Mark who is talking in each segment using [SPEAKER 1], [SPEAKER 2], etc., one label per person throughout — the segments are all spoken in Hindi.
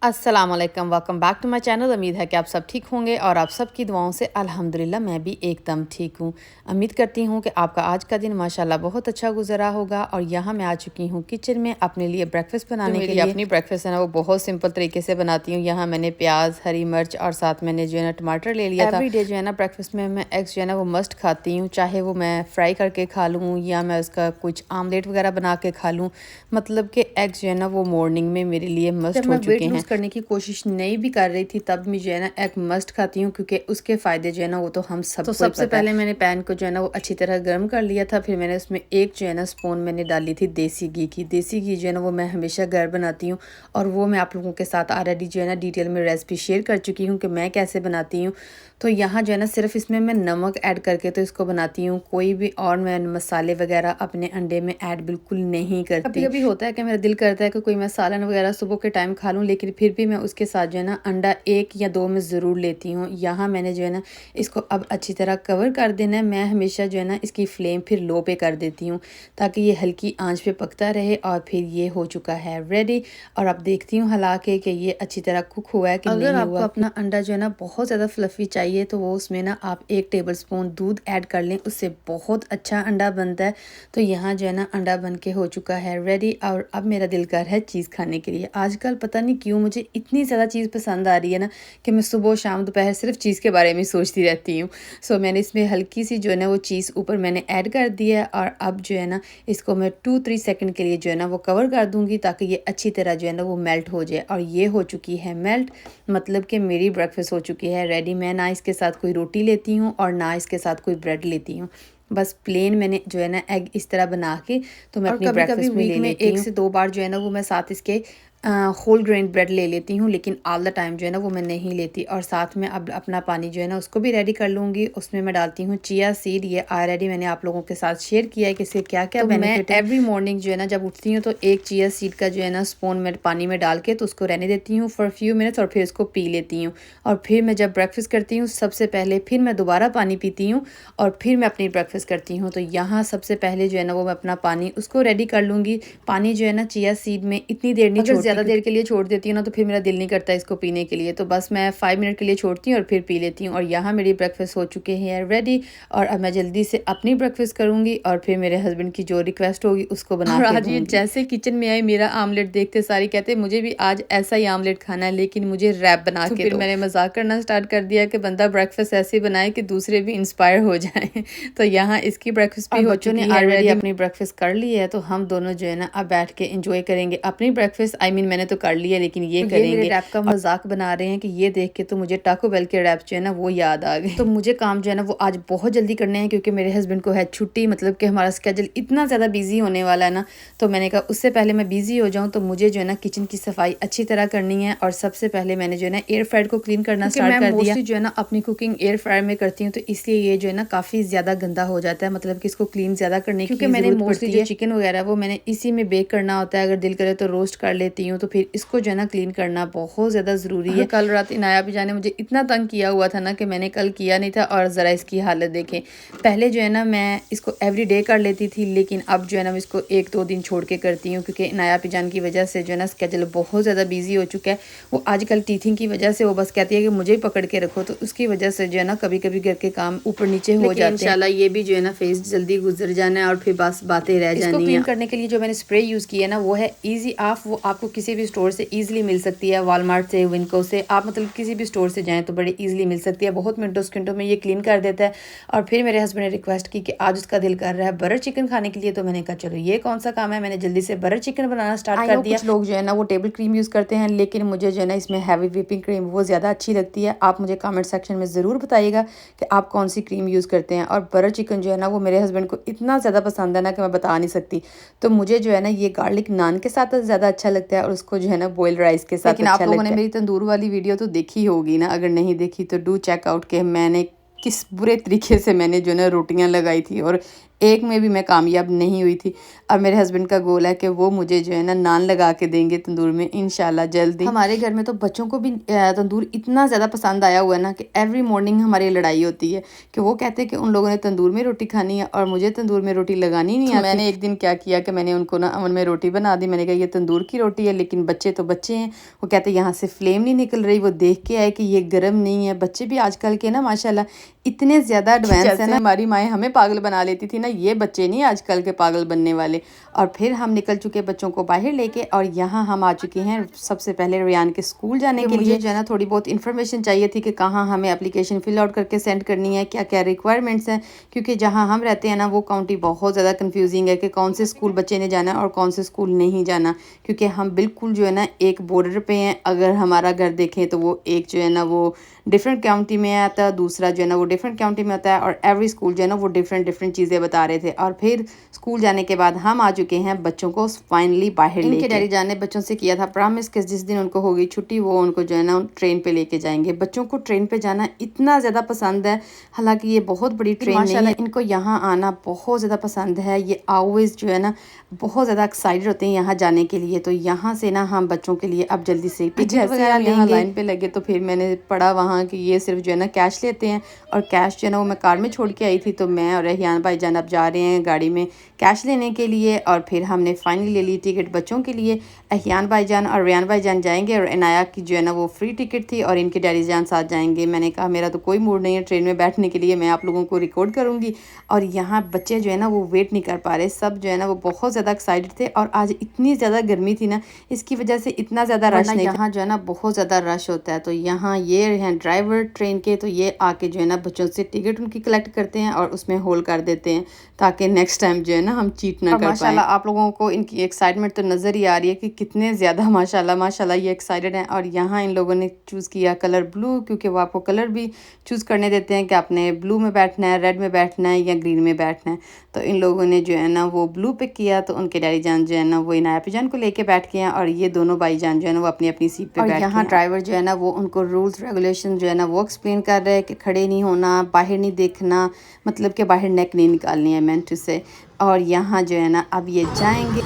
[SPEAKER 1] अस्सलाम वालेकुम, welcome back to my channel. उम्मीद है कि आप सब ठीक होंगे और आप सब की दुआओं से अल्हम्दुलिल्लाह मैं भी एकदम ठीक हूँ। उम्मीद करती हूँ कि आपका आज का दिन माशाल्लाह बहुत अच्छा गुजरा होगा। और यहाँ मैं आ चुकी हूँ किचन में अपने लिए ब्रेकफास्ट बनाने के लिए। अपनी ब्रेकफास्ट है ना वो बहुत सिंपल तरीके से बनाती हूँ। यहाँ मैंने प्याज, हरी मिर्च और साथ मैंने जो है ना टमाटर ले लिया था। एवरी डे जो है ना ब्रेकफास्ट में मैं एग्स जो है ना वो मस्ट खाती हूँ, चाहे वो मैं फ्राई करके खा लूँ या मैं उसका कुछ आमलेट वगैरह बना के खा लूँ। मतलब कि एग्स जो है ना वो मॉर्निंग में मेरे लिए मस्ट हो चुके हैं। करने की कोशिश नहीं भी कर रही थी तब मैं जो है ना एग मस्ट खाती हूँ, क्योंकि उसके फ़ायदे जो है ना वो तो हम सब। तो सबसे पहले मैंने पैन को जो है ना वो अच्छी तरह गर्म कर लिया था। फिर मैंने उसमें एक जो है ना स्पून मैंने डाली थी देसी घी की। देसी घी जो है ना वो मैं हमेशा घर बनाती हूँ और वो मैं आप लोगों के साथ ऑलरेडी जो है ना डिटेल में रेसिपी शेयर कर चुकी हूँ कि मैं कैसे बनाती हूँ। तो यहाँ जो है ना सिर्फ इसमें मैं नमक ऐड करके तो इसको बनाती हूँ, कोई भी और मैं मसाले वगैरह अपने अंडे में ऐड बिल्कुल नहीं करती। कभी कभी होता है कि मेरा दिल करता है कि कोई मैं सालन वगैरह सुबह के टाइम खा लूँ, लेकिन फिर भी मैं उसके साथ जो है ना अंडा 1 या 2 में ज़रूर लेती हूँ। यहाँ मैंने जो है ना इसको अब अच्छी तरह कवर कर देना है। मैं हमेशा जो है ना इसकी फ्लेम फिर लो पे कर देती हूँ ताकि ये हल्की आंच पे पकता रहे। और फिर ये हो चुका है रेडी। और अब देखती हूँ हला के कि ये अच्छी तरह कुक हुआ है कि नहीं हुआ। अगर आपको अपना अंडा जो है ना बहुत ज़्यादा फ्लफ़ी चाहिए तो वो उसमें ना आप 1 टेबलस्पून दूध ऐड कर लें, उससे बहुत अच्छा अंडा बनता है। तो यहाँ जो है ना अंडा बन के हो चुका है रेडी। और अब मेरा दिल कर है चीज़ खाने के लिए। आजकल पता नहीं क्यों मुझे इतनी ज़्यादा चीज़ पसंद आ रही है ना कि मैं सुबह शाम दोपहर सिर्फ चीज़ के बारे में सोचती रहती हूँ। सो मैंने इसमें हल्की सी जो है ना वो चीज़ ऊपर मैंने ऐड कर दी है। और अब जो है ना इसको मैं 2-3 सेकंड के लिए जो है ना वो कवर कर दूँगी ताकि ये अच्छी तरह जो है ना वो मेल्ट हो जाए। और ये हो चुकी है मेल्ट, मतलब कि मेरी ब्रेकफास्ट हो चुकी है रेडी। मैं ना इसके साथ कोई रोटी लेती हूँ और ना इसके साथ कोई ब्रेड लेती हूँ। बस प्लेन मैंने जो है ना एग इस तरह बना के तो मैं अपनी ब्रेकफास्ट में ले लेती हूँ। 1 से 2 बार जो है ना वो मैं साथ इसके होल ग्रेन ब्रेड ले लेती हूँ, लेकिन ऑल द टाइम जो है ना वो मैं नहीं लेती। और साथ में अब अपना पानी जो है ना उसको भी रेडी कर लूँगी। उसमें मैं डालती हूँ चिया सीड। ये ऑलरेडी मैंने आप लोगों के साथ शेयर किया है कि इससे क्या क्या बेनिफिट है। एवरी मॉर्निंग जो है ना जब उठती हूँ तो एक चिया सीड का जो है ना स्पून में पानी में डाल के तो उसको रहने देती हूँ फॉर फ्यू मिनट्स और फिर उसको पी लेती हूँ। और फिर मैं जब ब्रेकफास्ट करती हूँ सबसे पहले फिर मैं दोबारा पानी पीती हूँ और फिर मैं अपनी ब्रेकफास्ट करती हूँ। तो यहाँ सबसे पहले जो है ना वो मैं अपना पानी उसको रेडी कर लूँगी। पानी जो है ना चिया सीड में इतनी देर नहीं छोड़ती, ज़्यादा देर के लिए छोड़ देती हूँ ना तो फिर मेरा दिल नहीं करता इसको पीने के लिए। तो बस मैं 5 मिनट के लिए छोड़ती हूँ और फिर पी लेती हूँ। और यहाँ मेरी ब्रेकफास्ट हो चुके हैं रेडी। और अब मैं जल्दी से अपनी ब्रेकफास्ट करूँगी और फिर मेरे हस्बैंड की जो रिक्वेस्ट होगी उसको बना के दूँगी। जैसे किचन में आई मेरा आमलेट देखते सारी कहते मुझे भी आज ऐसा ही आमलेट खाना है, लेकिन मुझे रैप बना के। फिर मैंने मजाक करना स्टार्ट कर दिया कि बंदा ब्रेकफास्ट ऐसे बनाए कि दूसरे भी इंस्पायर हो जाए। तो यहाँ इसकी ब्रेकफास्ट भी हो चुकी है ऑलरेडी। अपनी ब्रेकफास्ट कर ली है तो हम दोनों जो है ना अब बैठ के एंजॉय करेंगे अपनी ब्रेकफास्ट। आई मीन मैंने तो कर लिया है, लेकिन ये करेंगे। मेरे रैप का मजाक बना रहे हैं कि ये देख के तो मुझे टाको बेल के रैप जो है ना वो याद आ गए। तो मुझे काम जो है ना वो आज बहुत जल्दी करने हैं क्योंकि मेरे हस्बैंड को है छुट्टी। मतलब कि हमारा स्केजल इतना ज़्यादा बिजी होने वाला है ना, तो मैंने कहा उससे पहले मैं बिजी हो जाऊँ तो मुझे जो है ना किचन की सफाई अच्छी तरह करनी है। और सबसे पहले मैंने जो है ना एयर फ्रायर को क्लीन करना स्टार्ट कर दिया। जो है ना अपनी कुकिंग एयर फ्रायर में करती हूँ तो इसलिए ये जो है ना काफ़ी ज़्यादा गंदा हो जाता है, मतलब कि इसको क्लीन ज़्यादा करने की मैंने मोस्टली जो चिकन वगैरह वो मैंने इसी में बेक करना होता है। अगर दिल करे तो रोस्ट कर लेती हूँ, तो फिर इसको जो है ना क्लीन करना बहुत ज़्यादा ज़रूरी है। कल रात इनाया भी जाने मुझे इतना तंग किया हुआ था ना कि मैंने कल किया नहीं था। और ज़रा इसकी हालत देखें। पहले जो है ना मैं इसको एवरी डे कर लेती थी, लेकिन अब जो है ना मैं इसको 1-2 दिन छोड़ के करती हूँ क्योंकि इनाया जान की वजह से जो है ना स्केजल बहुत ज़्यादा बिजी हो चुका है। वो आजकल टीचिंग की वजह से वो बस कहती है कि मुझे ही पकड़ के रखो, तो उसकी वजह से जो है ना कभी कभी घर के काम ऊपर नीचे हो जाते हैं। इंशाल्लाह ये भी जो है ना फेस जल्दी गुजर जाना है और फिर बस बातें रह जानी है। इसको क्लीन करने के लिए जो मैंने स्प्रे यूज़ किया है ना वो है इजी ऑफ। वो आपको किसी भी स्टोर से ईजिली मिल सकती है, वॉलमार्ट से, विनको से, आप मतलब किसी भी स्टोर से जाएं तो बड़े इजीली मिल सकती है। बहुत मिनटों सेकंडों में ये क्लीन कर देता है। और फिर मेरे हस्बैंड ने रिक्वेस्ट की कि आज उसका दिल कर रहा है बटर चिकन खाने के लिए, तो मैंने कहा चलो ये कौन सा काम है, मैंने जल्दी से बटर चिकन बनाना स्टार्ट कर दिया। कुछ लोग जो है ना वो टेबल क्रीम यूज़ करते हैं, लेकिन मुझे जो है ना इसमें हैवी व्हिपिंग क्रीम वो ज़्यादा अच्छी लगती है। आप मुझे कमेंट सेक्शन में ज़रूर बताइएगा कि आप कौन सी क्रीम यूज़ करते हैं। और बटर चिकन जो है ना वो मेरे हस्बैंड को इतना ज़्यादा पसंद है ना कि मैं बता नहीं सकती। तो मुझे जो है ना ये गार्लिक नान के साथ ज़्यादा अच्छा लगता है और उसको जो है ना बॉइल्ड राइस के साथ। लेकिन आप लोगों ने मेरी तंदूर वाली वीडियो तो देखी होगी ना, अगर नहीं देखी तो डू चेकआउट के मैंने किस बुरे तरीके से मैंने जो है ना रोटियां लगाई थी और एक में भी मैं कामयाब नहीं हुई थी। अब मेरे हस्बैंड का गोल है कि वो मुझे जो है ना नान लगा के देंगे तंदूर में इंशाल्लाह जल्दी। हमारे घर में तो बच्चों को भी तंदूर इतना ज़्यादा पसंद आया हुआ है ना कि एवरी मॉर्निंग हमारी लड़ाई होती है कि वो कहते हैं कि उन लोगों ने तंदूर में रोटी खानी है और मुझे तंदूर में रोटी लगानी नहीं आती। मैंने एक दिन क्या किया कि मैंने उनको ना अवन में रोटी बना दी। मैंने कहा ये तंदूर की रोटी है, लेकिन बच्चे तो बच्चे हैं, वो कहते हैं यहाँ से फ्लेम नहीं निकल रही। वो देख के आए कि ये गर्म नहीं है। बच्चे भी आजकल के ना माशाल्लाह इतने ज़्यादा एडवांस है ना, हमारी माएँ हमें पागल बना लेती थी ना, ये बच्चे नहीं आजकल के पागल बनने वाले। और फिर हम निकल चुके बच्चों को बाहर लेके और यहाँ हम आ चुके हैं सबसे पहले रेयान के स्कूल जाने के लिए। जो है ना थोड़ी बहुत इन्फॉर्मेशन चाहिए थी कि कहाँ हमें एप्लीकेशन फिल आउट करके सेंड करनी है, क्या क्या रिक्वायरमेंट्स हैं, क्योंकि जहाँ हम रहते हैं ना वो काउंटी बहुत ज़्यादा कन्फ्यूजिंग है कि कौन से स्कूल बच्चे ने जाना और कौन से स्कूल नहीं जाना, क्योंकि हम बिल्कुल जो है ना एक बॉर्डर पे हैं। अगर हमारा घर देखें तो वो एक जो है ना वो डिफरेंट काउंटी में आता है, दूसरा जो है ना वो डिफरेंट काउंटी में आता है, और एवरी स्कूल जो है ना वो डिफरेंट डिफरेंट चीज़ें बता रहे थे। और फिर स्कूल जाने के बाद हम आ चुके हैं बच्चों को फाइनली बाहर लेके। इनके डैडी जान ने बच्चों से किया था प्रॉमिस कि जिस दिन उनको होगी छुट्टी वो उनको जो है ना ट्रेन पे लेके जाएंगे। बच्चों को ट्रेन पे जाना इतना ज़्यादा पसंद है, हालांकि ये बहुत बड़ी ट्रेन नहीं है, इनको यहाँ आना बहुत ज़्यादा पसंद है। ये ऑलवेज जो है ना बहुत ज़्यादा एक्साइटेड होते हैं यहाँ जाने के लिए। तो यहाँ से ना हम बच्चों के लिए अब जल्दी से टिकट वगैरह लेंगे। लाइन पे लगे तो फिर मैंने पढ़ा वहाँ कि ये सिर्फ जो है ना कैश लेते हैं, और कैश जो है ना वो मैं कार में छोड़ के आई थी। तो मैं और रेहान भाईजान अब जा रहे हैं गाड़ी में कैश लेने के लिए। और फिर हमने फाइनली ले ली टिकट बच्चों के लिए। एहयान भाईजान और रेहान भाईजान जाएंगे और इनाया की जो है ना वो फ्री टिकट थी और इनके डैडी जान साथ जाएंगे। मैंने कहा मेरा तो कोई मूड नहीं है ट्रेन में बैठने के लिए, मैं आप लोगों को रिकॉर्ड करूँगी। और यहाँ बच्चे जो है ना वो वेट नहीं कर पा रहे, सब जो है ना वो बहुत ज़्यादा एक्साइटेड थे। और आज इतनी ज़्यादा गर्मी थी ना, इसकी वजह से इतना ज़्यादा रश नहीं, यहाँ जो है ना बहुत ज़्यादा रश होता है। तो यहाँ ये हैं ड्राइवर ट्रेन के, तो ये आके जो है ना बच्चों से टिकट उनकी कलेक्ट करते हैं और उसमें होल्ड कर देते हैं ताकि नेक्स्ट टाइम जो है ना हम चीट ना कर पाएं। माशाल्लाह आप लोगों को इनकी एक्साइटमेंट तो नज़र ही आ रही है कि कितने ज़्यादा माशाल्लाह माशाल्लाह ये एक्साइटेड हैं। और यहाँ इन लोगों ने चूज़ किया कलर ब्लू, क्योंकि वो आपको कलर भी चूज़ करने देते हैं कि आपने ब्लू में बैठना है, रेड में बैठना है या ग्रीन में बैठना है। तो इन लोगों ने जो है ना वो ब्लू पिक किया। तो उनके डैडी जान जो है ना वो इनाया जान को लेके बैठ गए हैं और ये दोनों भाईजान जो है ना वो अपनी अपनी सीट पे बैठ गए हैं। यहाँ ड्राइवर जो है ना वो उनको रूल्स रेगुलेशन जो है ना वो एक्सप्लेन कर रहे हैं कि खड़े नहीं होना, बाहर नहीं देखना, मतलब कि बाहर नेक नहीं निकालनी है मेंट से। और यहाँ जो है ना अब ये जाएंगे।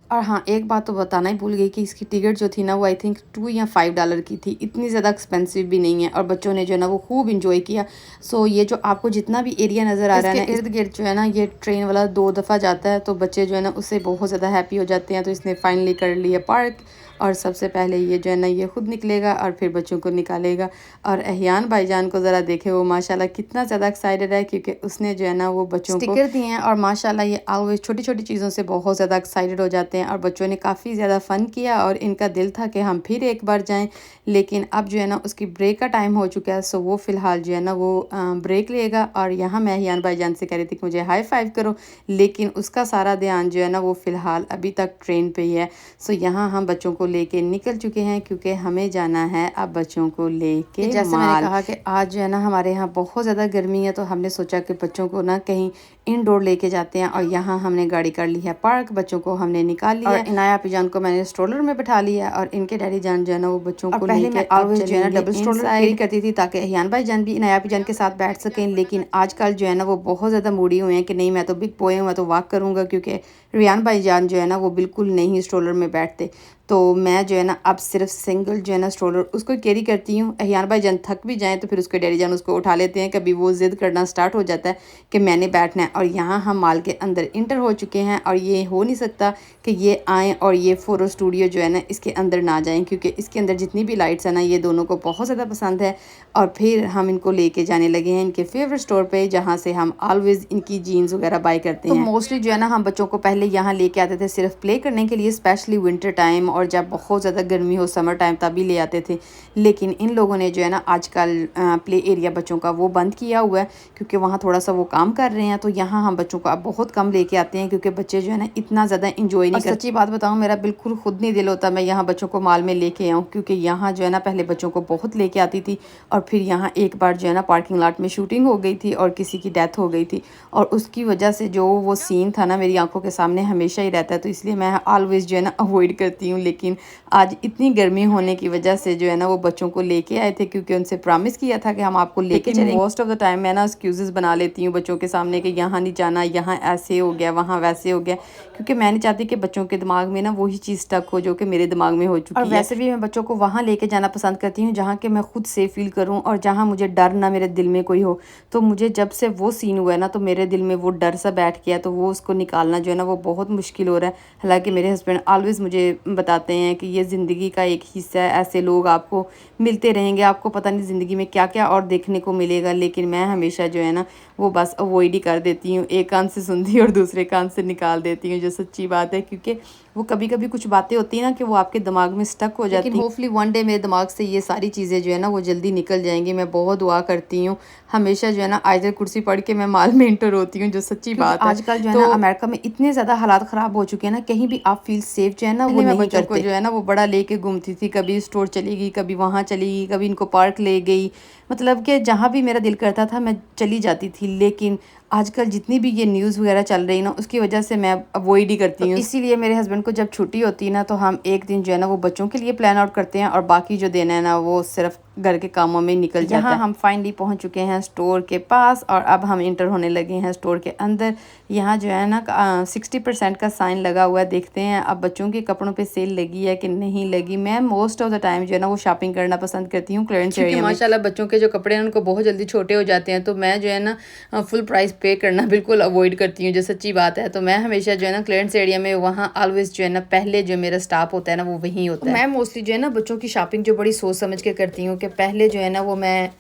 [SPEAKER 1] और हाँ, एक बात तो बताना ही भूल गई कि इसकी टिकट जो थी ना वो आई थिंक $2 या $5 की थी, इतनी ज़्यादा एक्सपेंसिव भी नहीं है। और बच्चों ने जो है ना वो खूब इंजॉय किया। सो ये जो आपको जितना भी एरिया नज़र आ रहा है ना, इर्द गिर्द जो है ना ये ट्रेन वाला 2 दफ़ा जाता है, तो बच्चे जो है ना उससे बहुत ज़्यादा हैप्पी हो जाते हैं। तो इसने फाइनली कर लिया पार्क, और सबसे पहले ये जो है ना ये खुद निकलेगा और फिर बच्चों को निकालेगा। और एहयान भाईजान को ज़रा देखे, वो माशाल्लाह कितना ज़्यादा एक्साइटेड है, क्योंकि उसने जो है ना वो बच्चों को स्टिकर दिए हैं। और माशाल्लाह ये ऑलवेज छोटी छोटी चीज़ों से बहुत ज़्यादा एक्साइटेड हो जाते हैं। और बच्चों ने काफ़ी ज़्यादा फ़न किया और इनका दिल था कि हम फिर एक बार जाएँ, लेकिन अब जो है ना उसकी ब्रेक का टाइम हो चुका है। सो वो फ़िलहाल जो है ना वो ब्रेक लेगा। और यहाँ मैं एहयान भाईजान से कह रही थी कि मुझे हाई फाइव करो, लेकिन उसका सारा ध्यान जो है ना वो फ़िलहाल अभी तक ट्रेन पे ही है। सो यहाँ हम बच्चों को लेके निकल चुके हैं क्योंकि हमें जाना है अब बच्चों को लेके जैसे मैंने कहा कि आज जो है ना हमारे यहाँ बहुत ज़्यादा गर्मी है, तो हमने सोचा कि बच्चों को ना कहीं इंडोर लेके जाते हैं। और यहाँ हमने गाड़ी कर ली है पार्क, बच्चों को हमने निकाल लिया और इनाया आपी जान को मैंने स्ट्रोलर में बैठा लिया और इनके डैडी जान जो है ना वो बच्चों को पहले मैं ऑलवेज जो है ना डबल स्ट्रोलर कैरी करती थी ताकि अहियान भाई जान भी इनाया आपी जान के साथ बैठ सकें। लेकिन आजकल जो है ना वो बहुत ज़्यादा मूडी हुए हैं कि नहीं मैं तो बिग बॉय हूँ, मैं तो वॉक करूँगा, क्योंकि रियान भाई जान जो है ना वो बिल्कुल नहीं स्ट्रोलर में बैठते। तो मैं जो है ना अब सिर्फ सिंगल जो है ना स्ट्रोलर उसको कैरी करती हूँ। अहियान भाई जान थक भी जाएँ तो फिर उसके डैडी जान उसको उठा लेते हैं। कभी वो ज़िद करना स्टार्ट हो जाता है कि मैंने बैठना है। और यहाँ हम माल के अंदर इंटर हो चुके हैं और ये हो नहीं सकता कि ये आएँ और ये फोटो स्टूडियो जो है ना इसके अंदर ना जाएँ, क्योंकि इसके अंदर जितनी भी लाइट्स है ना ये दोनों को बहुत ज़्यादा पसंद है। और फिर हम इनको लेके जाने लगे हैं इनके फेवरेट स्टोर पे, जहाँ से हम ऑलवेज इनकी जीन्स वगैरह बाय करते हैं। तो मोस्टली जो है ना हम बच्चों को पहले यहाँ लेके आते थे सिर्फ प्ले करने के लिए, स्पेशली विंटर टाइम, और जब बहुत ज़्यादा गर्मी हो समर टाइम तभी ले आते थे। लेकिन इन लोगों ने जो है ना आजकल प्ले एरिया बच्चों का वो बंद किया हुआ है, क्योंकि वहाँ थोड़ा सा वो काम कर रहे हैं। तो यहाँ हम बच्चों को अब बहुत कम लेके आते हैं, क्योंकि बच्चे जो है ना इतना ज़्यादा इंजॉय नहीं करते। सच्ची बात बताऊँ, मेरा बिल्कुल खुद नहीं दिल होता मैं यहाँ बच्चों को माल में लेके आऊँ, क्योंकि यहाँ जो है ना पहले बच्चों को बहुत लेके आती थी और फिर यहाँ एक बार जो है ना पार्किंग लॉट में शूटिंग हो गई थी और किसी की डेथ हो गई थी, और उसकी वजह से जो वो सीन था ना मेरी आंखों के सामने हमेशा ही रहता है। तो इसलिए मैं ऑलवेज जो है ना अवॉइड करती हूँ। लेकिन आज इतनी गर्मी होने की वजह से जो है ना वो बच्चों को लेके आए थे, क्योंकि उनसे प्रॉमिस किया था कि हम आपको लेके चलेंगे। मोस्ट ऑफ द टाइम मैं ना एक्सक्यूजेस बना लेती हूँ बच्चों के सामने कि यहाँ नहीं जाना, यहाँ ऐसे हो गया, वहाँ वैसे हो गया, क्योंकि मैं नहीं चाहती कि बच्चों के दिमाग में ना वही चीज़ स्टक हो जो कि मेरे दिमाग में हो चुकी है। और वैसे भी मैं बच्चों को वहाँ लेके जाना पसंद करती हूँ जहाँ के मैं खुद सेफ फील करूँ और जहाँ मुझे डर ना मेरे दिल में कोई हो। तो मुझे जब से वो सीन हुआ है ना तो मेरे दिल में वो डर सा बैठ गया, तो वो उसको निकालना जो है ना वो बहुत मुश्किल हो रहा है। हालांकि मेरे हस्बैंड ऑलवेज़ मुझे बताते हैं कि ये ज़िंदगी का एक हिस्सा है, ऐसे लोग आपको मिलते रहेंगे, आपको पता नहीं ज़िंदगी में क्या क्या और देखने को मिलेगा। लेकिन मैं हमेशा जो है ना वो बस अवॉइड ही कर देती हूँ, एक कान से सुनती हूँ और दूसरे कान से निकाल देती हूँ, जो सच्ची बात है। क्योंकि वो कभी कभी कुछ बातें होती हैं ना कि वो आपके दिमाग में स्टक हो जाती हैं। लेकिन होपफुली वन डे मेरे दिमाग से ये सारी चीज़ें जो है ना वो जल्दी निकल जाएंगी। मैं बहुत दुआ करती हूँ हमेशा जो है ना आयत कुर्सी पढ़ के मैं माल में इंटर होती हूँ, जो सच्ची बात है। आजकल जो है ना अमेरिका में इतने ज़्यादा हालात ख़राब हो चुके हैं ना, कहीं भी आप फील सेफ जो है ना वो नहीं करते। जो है ना वो बड़ा लेके घूमती थी, कभी स्टोर चली गई, कभी वहाँ चली गई, कभी इनको पार्क ले गई, मतलब कि जहाँ भी मेरा दिल करता था मैं चली जाती थी। लेकिन आजकल जितनी भी ये न्यूज़ वगैरह चल रही ना उसकी वजह से मैं अवॉइड ही करती हूँ। इसीलिए मेरे हस्बैंड को जब छुट्टी होती है ना तो हम एक दिन जो है ना वो बच्चों के लिए प्लान आउट करते हैं और बाकी जो दिन है ना वो सिर्फ घर के कामों में निकल जाता है। यहाँ हम फाइनली पहुँच चुके हैं स्टोर के पास और अब हम इंटर होने लगे हैं स्टोर के अंदर। यहाँ जो है ना 60% का साइन लगा हुआ है। देखते हैं अब बच्चों के कपड़ों पे सेल लगी है कि नहीं लगी। मैं मोस्ट ऑफ द टाइम जो है ना वो शॉपिंग करना पसंद करती हूँ क्लियरेंस एरिया में। माशाल्लाह बच्चों के जो कपड़े हैं उनको बहुत जल्दी छोटे हो जाते हैं, तो मैं जो है ना फुल प्राइस पे करना बिल्कुल अवॉइड करती हूँ, जो सच्ची बात है। तो मैं हमेशा जो है ना क्लियरेंस एरिया में वहाँ ऑलवेज जो है ना पहले जो मेरा स्टाफ होता है ना वो वहीं होता है। मैं मोस्टली जो है ना बच्चों की शॉपिंग जो बड़ी सोच समझ के करती हूँ कि पहले जो है ना वो मैं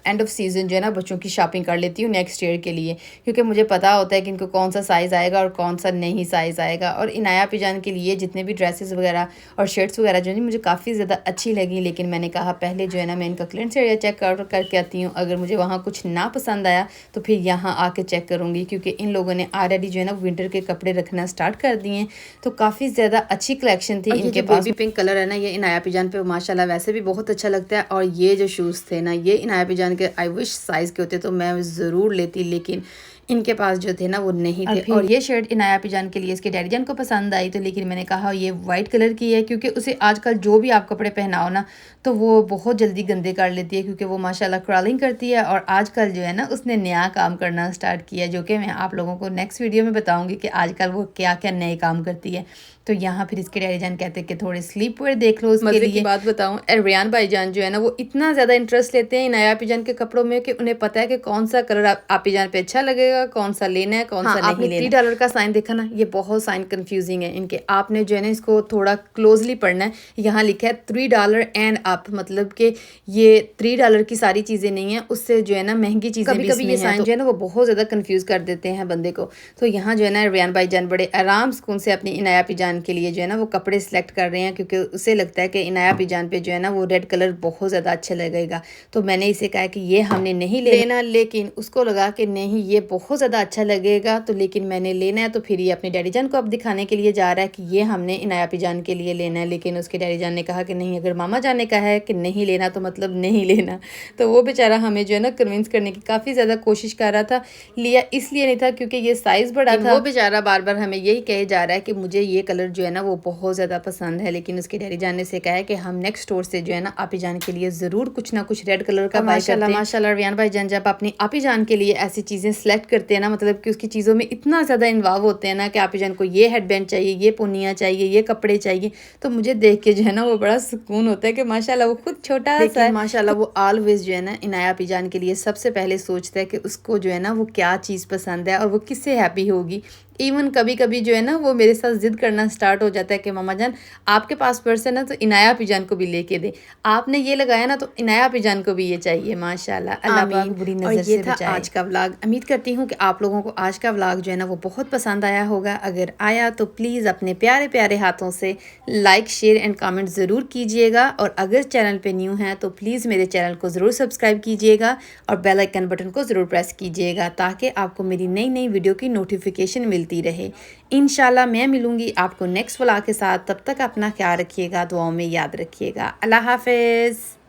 [SPEAKER 1] एंड ऑफ सीज़न जो है ना बच्चों की शॉपिंग कर लेती हूँ नेक्स्ट ईयर के लिए, क्योंकि मुझे पता होता है कि इनको कौन सा साइज़ आएगा और कौन सा नहीं साइज़ आएगा। और इनाया पिजान के लिए जितने भी ड्रेसेस वगैरह और शर्ट्स वगैरह जो है मुझे काफ़ी ज़्यादा अच्छी लगी, लेकिन मैंने कहा पहले जो है ना मैं इनका क्लियरेंस एरिया चेक करके आती हूँ। अगर मुझे वहाँ कुछ ना पसंद आया तो फिर यहाँ आके चेक करूँगी, क्योंकि इन लोगों ने ऑलरेडी जो है ना विंटर के कपड़े रखना स्टार्ट कर दिए हैं। तो काफ़ी ज़्यादा अच्छी कलेक्शन थी इनके पास। बेबी पिंक कलर है ना ये इनाया पिजान पे माशाल्लाह वैसे भी बहुत अच्छा लगता है। और ये जो शूज़ थे ना ये इनाया पिजान के आई विश साइज़ के होते तो मैं ज़रूर लेती, लेकिन इनके पास जो थे ना वो नहीं थे। और ये शर्ट इनाया पिजान के लिए इसके डैडी जान को पसंद आई, तो लेकिन मैंने कहा ये वाइट कलर की है, क्योंकि उसे आजकल जो भी आप कपड़े पहनाओ ना तो वो बहुत जल्दी गंदे कर लेती है, क्योंकि वो माशाल्लाह क्रॉलिंग करती है। और आजकल जो है ना उसने नया काम करना स्टार्ट किया, जो कि मैं आप लोगों को नेक्स्ट वीडियो में बताऊंगी कि आजकल वो क्या क्या नए काम करती है। तो यहाँ फिर इसके डैडी जान कहते हैं कि थोड़े स्लीप वेयर देख लो उसके लिए। बात बताऊँ, रियान भाईजान जो है ना वो इतना ज़्यादा इंटरेस्ट लेते हैं इनाया पिजान के कपड़ों में कि उन्हें पता है कि कौन सा कलर आपी जान पे अच्छा लगेगा, कौन सा लेना है, कौन सा नहीं लेना। $3 का साइन देखा ना, ये बहुत साइन कंफ्यूजिंग है इनके। आपने जो है ना इसको थोड़ा क्लोजली पढ़ना है। यहाँ लिखा है $3 एंड अप, मतलब कि ये $3 की सारी चीज़ें नहीं है, उससे जो है ना महंगी चीज़ें भी इसमें हैं। ये साइन जो है ना वो बहुत ज़्यादा कंफ्यूज कर देते हैं बंदे को। तो यहाँ जो है ना रियान भाईजान बड़े आराम सुकून से अपनी इनाया पिजान जान के लिए जो है ना वो कपड़े सेलेक्ट कर रहे हैं, क्योंकि उसे लगता है कि इनाया आपी जान पे जो है ना वो रेड कलर बहुत ज़्यादा अच्छा लगेगा। तो मैंने इसे कहा कि ये हमने नहीं लेना, लेकिन उसको लगा कि नहीं ये बहुत ज़्यादा अच्छा लगेगा, तो लेकिन मैंने लेना है। तो फिर ये अपने डैडी जान को अब दिखाने के लिए जा रहा है कि ये हमने इनाया आपी जान के लिए लेना है, लेकिन उसके डैडी जान ने कहा कि नहीं, अगर मामा जान ने कहा है कि नहीं लेना तो मतलब नहीं लेना। तो वो बेचारा हमें जो है ना कन्विंस करने की काफ़ी ज़्यादा कोशिश कर रहा था। लिया इसलिए नहीं था क्योंकि ये साइज़ बड़ा था। वो बेचारा बार बार हमें यही कहे जा रहा है कि मुझे ये कलर जो है ना वो बहुत ज़्यादा पसंद है, लेकिन उसके डैडी जान ने से कहा है कि हम नेक्स्ट स्टोर से जो है ना आपी जान के लिए ज़रूर कुछ ना कुछ रेड कलर का बाय करते हैं। माशाल्लाह रियान भाई जान जब अपनी आपी जान के लिए ऐसी चीज़ें सेलेक्ट करते हैं ना, मतलब कि उसकी चीज़ों में इतना ज़्यादा इन्वॉल्व होते हैं ना कि आपी जान को ये हेडबैंड चाहिए, ये पुनिया चाहिए, ये कपड़े चाहिए, तो मुझे देख के जो है ना वो बड़ा सुकून होता है कि माशाल्लाह वो खुद छोटा सा है, माशाल्लाह वो ऑलवेज जो है ना इनाया आपी जान के लिए सबसे पहले सोचता है कि उसको जो है ना वो क्या चीज़ पसंद है और वो किससे हैप्पी होगी। इवन कभी कभी जो है ना वो मेरे साथ जिद करना स्टार्ट हो जाता है कि मामा जान आपके पास पर्स है ना तो इनाया आपी जान को भी लेके दे, आपने ये लगाया ना तो इनाया आपी जान को भी ये चाहिए। माशाल्लाह, अल्लाह पाक बुरी नज़र से बचाए। था आज का व्लॉग। उम्मीद करती हूँ कि आप लोगों को आज का व्लॉग जो है ना वो बहुत पसंद आया होगा। अगर आया तो प्लीज़ अपने प्यारे प्यारे हाथों से लाइक शेयर एंड कमेंट ज़रूर कीजिएगा, और अगर चैनल पे न्यू हैं तो प्लीज़ मेरे चैनल को ज़रूर सब्सक्राइब कीजिएगा और बेल आइकन बटन को ज़रूर प्रेस कीजिएगा, ताकि आपको मेरी नई नई वीडियो की नोटिफिकेशन मिलती रहे। इंशाल्लाह मैं मिलूँगी आपको नेक्स्ट व्लॉग के साथ। तब तक अपना ख्याल रखिएगा, दुआओं में याद रखिएगा। अल्लाह हाफ़िज़।